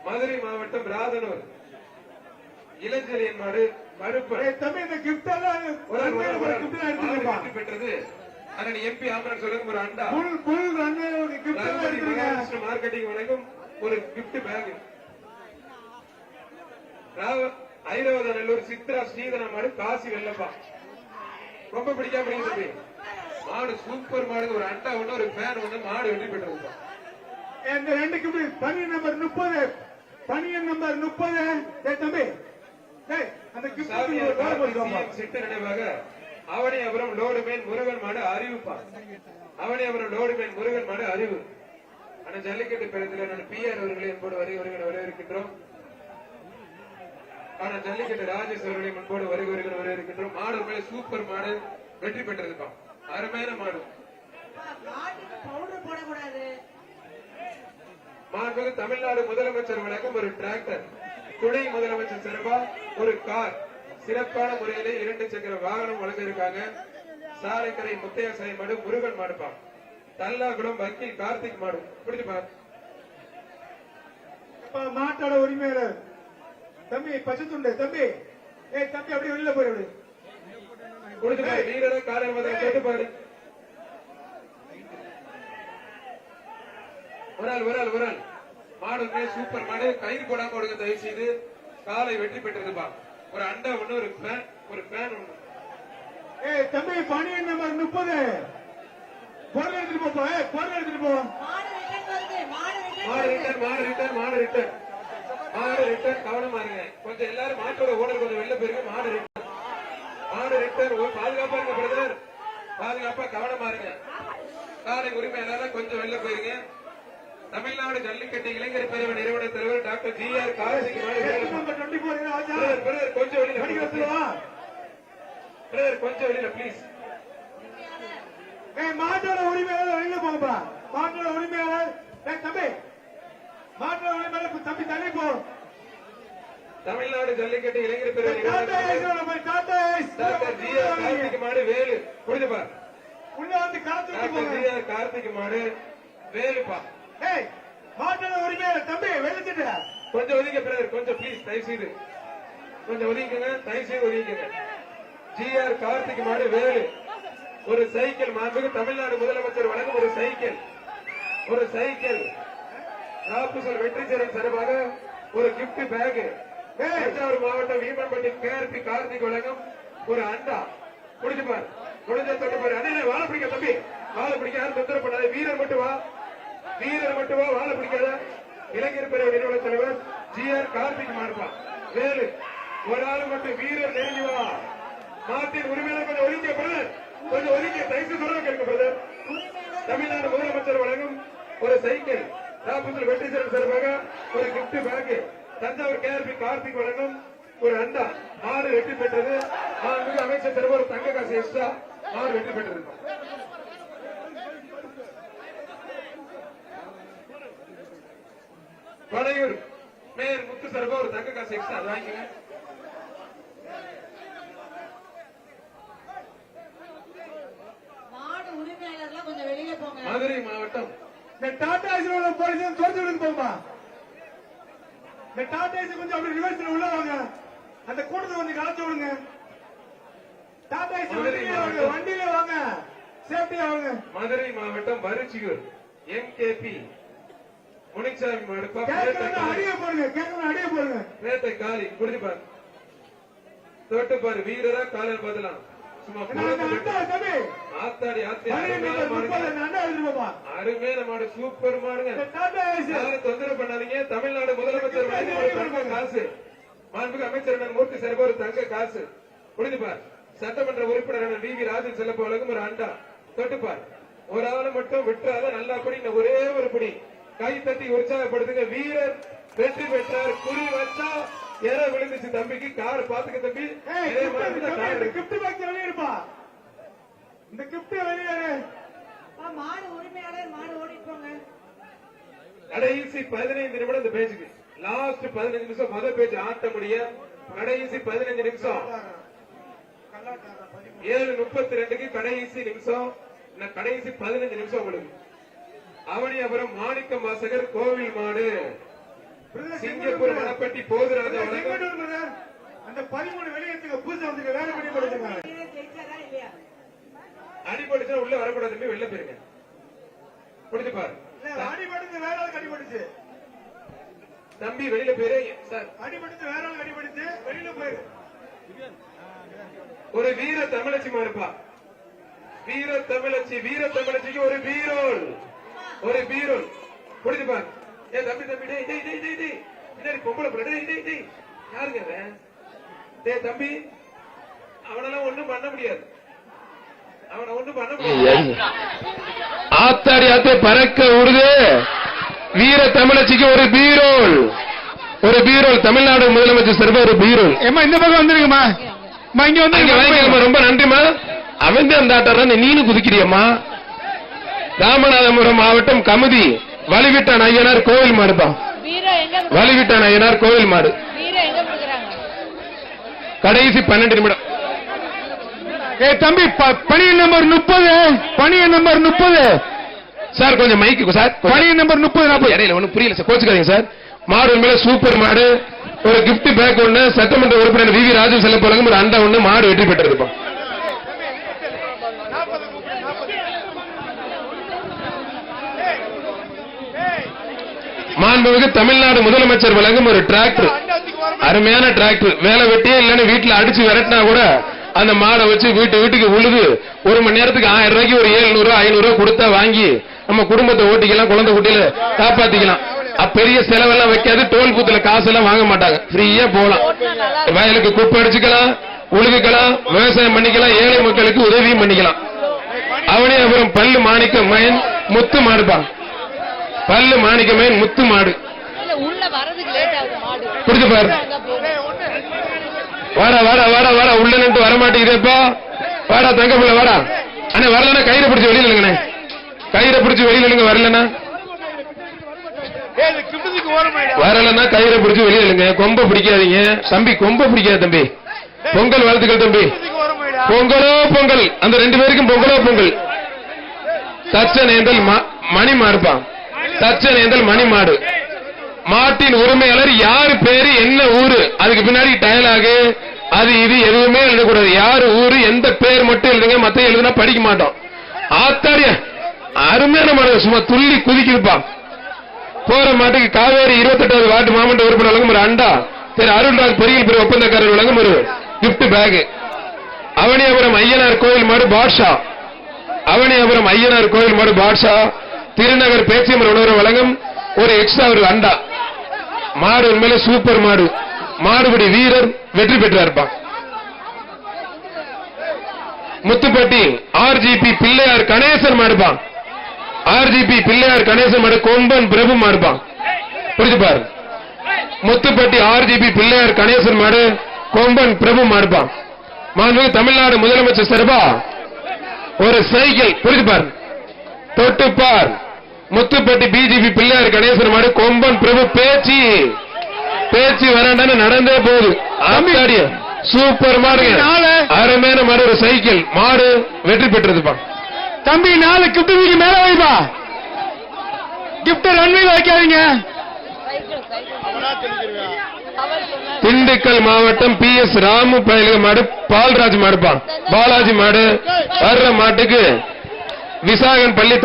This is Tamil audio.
மதுரை மாவட்டம் ராதனூர் இளஞ்சலியன் மாடு மறுப்பு தம்பி இந்த கிஃப்ட் எல்லாம் பெற்றது. அண்ணன் எம்பி ஆம்பரன் சொல்லுங்க ஒரு அண்டா மார்க்கெட்டிங் வழங்கும் ஒரு கிஃப்ட் பேக். ஐராவதநல்லூர் சித்ரா ஸ்ரீதன மாடு காசி வெள்ளப்பா ரொம்ப பிடிக்காம தம்பி மாடு சூப்பர் மாடு. ஒரு அண்டா ஒண்ணு ஒரு ஃபேன் ஒண்ணு மாடு வெற்றி பெற்றது. இந்த ரெண்டு கிஃப்ட் பனியன் நம்பர் 30 பனியன் நம்பர் 30 தம்பி அந்த கிஃப்ட் சிட்டு நினைவாக அவனியபுரம் லோடுமேன் முருகன் மாடு அறிவிப்பா. அவனியபுரம் லோடுமேன் முருகன் மாடு அறிவு. ஆனால் ஜல்லிக்கட்டு பேரத்தில் பிஆர் அவர்களை என்போடு வரவேற்கின்றோம். ஆனால் ஜல்லிக்கட்டு ராஜேஷ் அவர்களை முன்போடு வரவேற்கின்றோம். மாடு மேல சூப்பர் மாடு வெற்றி பெற்றிருக்கோம். அருமையான மாடு. மாண்புமிகு தமிழ்நாடு முதலமைச்சர் வழங்கும் ஒரு டிராக்டர், துணை முதலமைச்சர் சிறப்பா ஒரு கார், சிறப்பான முறையிலே 2 சக்கர வாகனம் வழங்கியிருக்காங்க. சாலைக்கரை முத்தையா சாய் மாடு முருகன் மாடுப்பா. தல்லாகுளம் வக்கீல் கார்த்திக் மாடு பிடிச்சுப்பா. மாட்டோட உரிமையாளர் தம்பி பச்சத்துண்டு தம்பி தம்பி அப்படியே வெளியில போயிடு கொடுத்துப்பா. வீரர காலையில் முதல்ல கேட்டுப்பாரு. ஒரு ஆள் மாடு சூப்பர் மாடு. கைது போடாம கொடுங்க தயவு செய்து. காலை வெற்றி பெற்றிருப்பா. ஒரு அண்டா ஒண்ணு ஒரு ஃபேன் ஒண்ணு. தம்பி பனியன் நம்பர் 30 பொருள் எடுத்துட்டு போப்பா. பொருள் எடுத்துட்டு போ. மாடு ரிட்டர்ன் கவனமா இருங்க. கொஞ்சம் எல்லாரும் மாட்டோட ஓனர் கொஞ்சம் வெளில போயிருங்க. மாடு ரிட்டர்ன் பாதுகாப்பா இருங்க பிரதர். பாதுகாப்பா கவனமா இருங்க. காலை உரிமையாளர் கொஞ்சம் வெளில போயிருங்க. தமிழ்நாடு ஜல்லிக்கட்டு இளைஞர் பேரவை நிறுவன தலைவர் டாக்டர் ஜி.ஆர். கார்த்திக் கொஞ்சம் வெளியில பிளீஸ். மாட்டோட உரிமையாளர் வெளியில போங்கப்பா. மாட்டோட உரிமையாளர் தம்பி மாட்டோட உரிமையாளர் தம்பி தள்ளி போ. தமிழ்நாடு ஜல்லிக்கட்டு இளைஞர் பேரவை டாக்டர் ஜி.ஆர். கார்த்திக் மாடு வேலு புரிஞ்சுப்பா. உள்ள வந்து ஜி.ஆர். கார்த்திக் மாடு வேலுப்பா. மாட்டோட உரிமையாளர் தம்பி வெளிச்சிட்டு கொஞ்சம் ஒதுங்க பிரதர். கொஞ்சம் பிளீஸ் தயவு செய்து கொஞ்சம் ஒதுங்கிக்கங்க. தயவு செய்து ஒதுங்கிக்கங்க. ஜி.ஆர். கார்த்திக் மாடு வேலு ஒரு சைக்கிள். மாண்புமிகு தமிழ்நாடு முதலமைச்சர் வழங்கும் ஒரு சைக்கிள். ராப்புசல் வெற்றிச்சரன் சார்பாக ஒரு கிஃப்ட் பேக். தஞ்சாவூர் மாவட்டம் வீமன்பட்டி கேஆர்பி கார்த்திக் வழங்கும் ஒரு அண்டா. முடிச்சுப்பார். முடிஞ்ச தொட்டு பாரு. அண்ணே வாழை பிடிக்க தம்பி. வாழை பிடிக்க யாரும் தொந்தரவு பண்ணாது. வீரர் மட்டும் வா. வாழை பிடிக்காத. இளைஞர் பேரவை நிறுவன தலைவர் ஜி.ஆர். கார்த்திக் மாடுப்பா வேலு. ஒரு ஆள் மட்டும் வீரர் நெருங்கி வா. மாட்டின் உரிமையாளர் கொஞ்சம் ஒதுக்கிய பிரதர். கொஞ்சம் ஒதுக்கிய தயவு சொல்ல கேட்க பிரதர். தமிழ்நாடு முதலமைச்சர் வழங்கும் ஒரு சைக்கிள். ராப்புசல் வெற்றிச்சரன் சார்பாக ஒரு gift pack. Thanjavur KRP Karthik வழங்கும் ஒரு அண்டா. மாடு வெற்றி பெற்றது. அமைச்சர் சார்பாக ஒரு தங்க காசு எக்ஸ்ட்ரா. மாடு வெற்றி பெற்றது. வடையூர் மேயர் முத்து சார்பா ஒரு தங்க காசு எக்ஸ்ட்ரா வாங்கிக்கங்க. மதுரை மாவட்டம் டாடா போலீஸ் தோர்த்து விடுங்க போமா. இந்த டாடா கொஞ்சம் அப்படி ரிவர்ஸ்ல உள்ள வாங்க. அந்த கூட்டத்தை கொஞ்சம் கலந்து விடுங்க. டாடா வண்டியில வாங்க. சேஃப்டியா வாங்க. மதுரை மாவட்டம் பருச்சியூர் எம்கேபி முனிச்சாமி மாடுப்பா. அடிய போடுங்க. பேட்டை காலி குடிச்சுப்பாரு. தொட்டு பாரு. வீரரா காலையில் பதிலாம். சும்மா ஆத்தாடி அருமையான மாடு. சூப்பர் மாடுங்க. யாரும் தொந்தரவு பண்ணாதீங்க. தமிழ்நாடு முதலமைச்சர் காசு. மாண்புமிகு அமைச்சர் மூர்த்தி சார்பா ஒரு தங்க காசு. குடிச்சுப்பார். சட்டமன்ற உறுப்பினர் வி.வி. ராஜன் செல்லப்ப வழங்கும் ஒரு அண்டா. தொட்டுப்பார். ஒரு ஆளு மட்டும் விட்டுறாத. நல்லா படி. ஒரே ஒரு படி. கை தட்டி உற்சாகப்படுத்துங்க. வீரர் வெற்றி பெற்றார். குறி வச்சா எற விழுந்துச்சு தம்பிக்கு. கார் பாத்துக்க தம்பி. இந்த கிஃப்ட் வெளியாரு. மாடு உரிமையாளர் மாடு ஓடிப்போங்க. கடைசி 15 நிமிடம் இந்த பேச்சுக்கு. லாஸ்ட் 15 நிமிஷம் முதல் பேச்சு ஆட்ட முடிய. கடைசி 15 நிமிஷம் 7:32க்கு கடைசி நிமிஷம். கடைசி 15 நிமிஷம் உங்களுக்கு. அவனியபுரம் மாணிக்கம் வாசகர் கோவில் மாடு சிங்கப்பூர் மணப்பட்டி போதுராஜா வழங்கும் செங்கோட்டூர் brother. அந்த 13 வெளியேற்றுங்க புதுசா வந்து வேற பண்ணி கொடுத்துங்க. ஜெயிச்சாரா இல்லையா? அடிபட்டுச்சா உள்ள வரக்கூடாது தம்பி, வெளில போயிருங்க. புடிச்சு பாரு இல்ல அடிபடுத்து வேற ஆளுக்கு அடிபடுச்சு. தம்பி, வெளியில போயிரு சார். அடிபடுத்து வேற ஆளுக்கு அடிபடுச்சு, வெளியில போயிரு. ஒரு வீர தமிழச்சி மாறுப்பா, வீர தமிழச்சிக்கு ஒரு பீரோல், ஒரு பீரோல். புடிச்சு பாரு. ஏ தம்பி தம்பி, டேய் டேய் டேய் டேய் டேய், பின்னாடி பொம்பளை பிள்ளை, டேய் டேய் டேய், யாருங்க அவன்? டேய் தம்பி, அவனெல்லாம் ஒண்ணும் பண்ண முடியாது, அவனை ஒண்ணும் பண்ண முடியாது. ஆத்தாடி ஆத்தே பறக்க விடுது. வீர தமிழச்சிக்கு ஒரு பீரோல், ஒரு பீரோல். தமிழ்நாடு முதலமைச்சர் சார்பா ஒரு பீரோல். ஏமா இந்த பக்கம் வந்துருங்கம்மா, இங்க வந்து வாங்கிக்கலாமா? ரொம்ப நன்றிமா. அவன் அந்த ஆட்டம் நீனு குதிக்கிறியம்மா. ராமநாதபுரம் மாவட்டம் கமுதி வலிவிட்டான் ஐயனார் கோவில் மாடுப்பா. வலிவிட்டான் ஐயனார் கோவில் மாடு. கடைசி 12 நிமிடம். தம்பி பணி நம்பர் 30, பணி நம்பர் 30 சார். கொஞ்சம் மைக்கு சார். பணி நம்பர் 30 இடையில ஒன்னும் புரியல சார், கோச்சுக்காதீங்க சார். மாடு உண்மையில சூப்பர் மாடு. ஒரு கிஃப்ட் பேக் ஒண்ணு, சட்டமன்ற உறுப்பினர் வி.வி. ராஜு செல்ல போலங்க ஒரு அண்டா ஒண்ணு. மாடு வெற்றி பெற்றிருப்பா. மாண்புமிகு தமிழ்நாடு முதலமைச்சர் வழங்கும் ஒரு டிராக்டர், அருமையான டிராக்டர். வேலை வெட்டியே இல்லன்னு வீட்டுல அடிச்சு விரட்டினா கூட அந்த மாடை வச்சு வீட்டுக்கு உழுது 1 மணி நேரத்துக்கு 1000 ரூபாய்க்கு ஒரு 700 500 கொடுத்தா வாங்கி நம்ம குடும்பத்தை ஓட்டிக்கலாம், குழந்தை குட்டியில காப்பாத்திக்கலாம். பெரிய செலவெல்லாம் வைக்காது. டோல் பூத்துல காசு எல்லாம் வாங்க மாட்டாங்க, ஃப்ரீயா போலாம். வயலுக்கு குப்பை அடிச்சுக்கலாம், உழுதுக்கலாம், விவசாயம் பண்ணிக்கலாம், ஏழை மக்களுக்கு உதவியும் பண்ணிக்கலாம். அவனியாபுரம் பல்லு மாணிக்க மயன் முத்து மாடுப்பா. பல்லு மாணிக்க மயன் முத்து மாடு. புரிஞ்சு பாரு. வாடா வாடா வாடா வாடா, உள்ள நின்று வரமாட்டேங்குதேப்பா. வாடா தங்க பிள்ளை வாடா. அண்ணா வரலன்னா கயிறை பிடிச்சி வெளியில இல்லைங்கண்ணே, கயிறை பிடிச்சி வெளியில இல்லைங்க. வரலன்னா வரலன்னா கயிறை பிடிச்சி வெளியில இல்லைங்க. கொம்ப பிடிக்காதீங்க தம்பி, கொம்ப பிடிக்காது தம்பி. பொங்கல் வாழ்த்துக்கள் தம்பி. பொங்கலோ பொங்கல், அந்த 2 பேருக்கும் பொங்கலோ பொங்கல். தச்சனேந்தல் மணி மாடுப்பான். தச்சனேந்தல் மணி மாடு. மாட்டின் உரிமையாளர் யாரு பேரு என்ன ஊரு, அதுக்கு பின்னாடி டயலாகு அது இது எதுவுமே எழுதக்கூடாது. யாரு ஊரு எந்த பேர் மட்டும் எழுதுங்க, மத்த எழுதுனா படிக்க மாட்டோம். ஆத்தாடிய அருமையான மாடு, சும்மா துள்ளி குதிக்கிருப்பா. போற மாட்டுக்கு காவேரி 28வது வார்டு மாவட்ட உறுப்பினர் வழங்கும் ஒரு அண்டா. திரு அருள்ராஜ் பொறியியல் பிரிவு ஒப்பந்தக்காரர் வழங்கும் ஒரு கிப்ட் பேக். அவனியாபுரம் ஐயனார் கோயில் மாடு பாட்ஷா. அவனியாபுரம் ஐயனார் கோயில் மாடு பாட்ஷா. திருநகர் பேச்சியம்மர் உணவு வழங்கும் ஒரு எக்ஸ்ட்ரா ஒரு அண்டா. மாடு உண்மையில சூப்பர் மாடு. மாடுபடி வீரர் வெற்றி பெற்றிருப்பான். முத்துப்பட்டி ஆர்ஜிபி பிள்ளையார் கணேசன் மாடுப்பான். ஆர்ஜிபி பிள்ளையார் கணேசன் மாடு கொம்பன் பிரபு மாடுப்பான். புரிஞ்சு பாரு. முத்துப்பட்டி ஆர்ஜிபி பிள்ளையார் கணேசன் மாடு கொம்பன் பிரபு மாடுப்பான். மாண்புமிகு தமிழ்நாடு முதலமைச்சர் சார்பா ஒரு சைக்கிள். புரிஞ்சு பாரு, தொட்டு பார். முத்துப்பட்டி பிஜேபி பிள்ளையார் கணேசன் மாடு கொம்பன் பிரபு பேச்சு வராண்டான்னு நடந்தே போகுது. ஆம்பியாடிய சூப்பர் மாடு, அருமையான மாடு. ஒரு சைக்கிள் மாடு வெற்றி பெற்றதுப்பா. தம்பி 4 கிப்ட் வீக்கு மேல வைப்பா. கிப்ட் ரன்வே வைக்காதீங்க. திண்டுக்கல் மாவட்டம் PS ராமு பயலுக மாடு பால்ராஜ் மாடுப்பா. பாலாஜி மாடு வர்ற மாட்டுக்கு விசாகன் பள்ளி